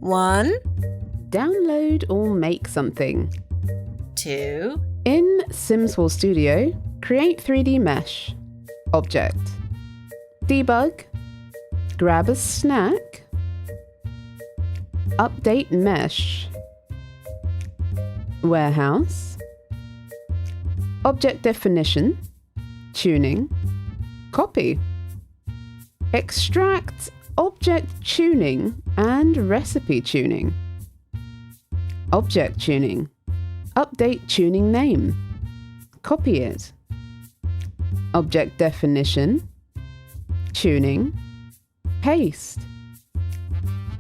1, Download or make something. 2, In Sims 4 Studio, create 3D mesh. Object. Debug. Grab a snack. Update mesh. Warehouse. Object definition. Tuning. Copy. Extract object tuning and recipe tuning. Object tuning. Update tuning name. Copy it. Object definition. Tuning. Paste.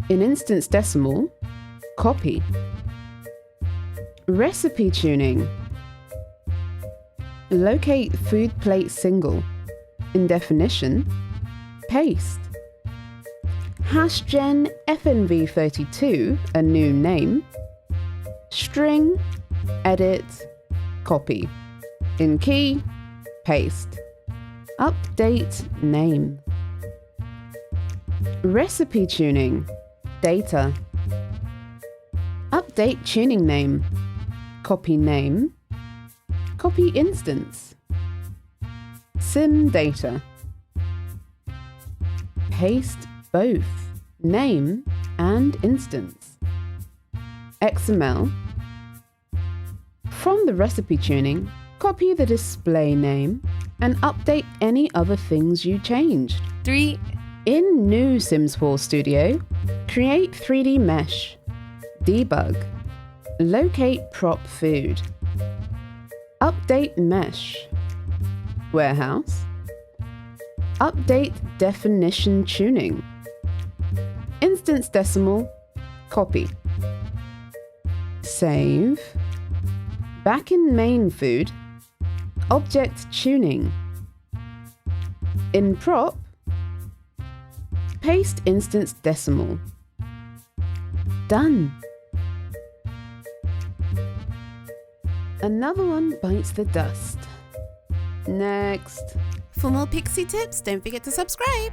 In instance decimal. Copy. Recipe tuning. Locate food plate single. In definition. Paste. Hashgen FNV32, a new name. String. Edit. Copy. In key. Paste. Update name. Recipe tuning. Data. Update tuning name. Copy name. Copy instance. Sim data. Paste both name and instance. XML. From the recipe tuning, copy the display name and update any other things you changed. 3, In new Sims 4 Studio, create 3D mesh. Debug. Locate prop food. Update mesh. Warehouse. Update definition tuning. Instance decimal. Copy. Save. Back in main food. Object tuning. In prop. Paste instance decimal. Done. Another one bites the dust. Next. For more Pixie tips, don't forget to subscribe.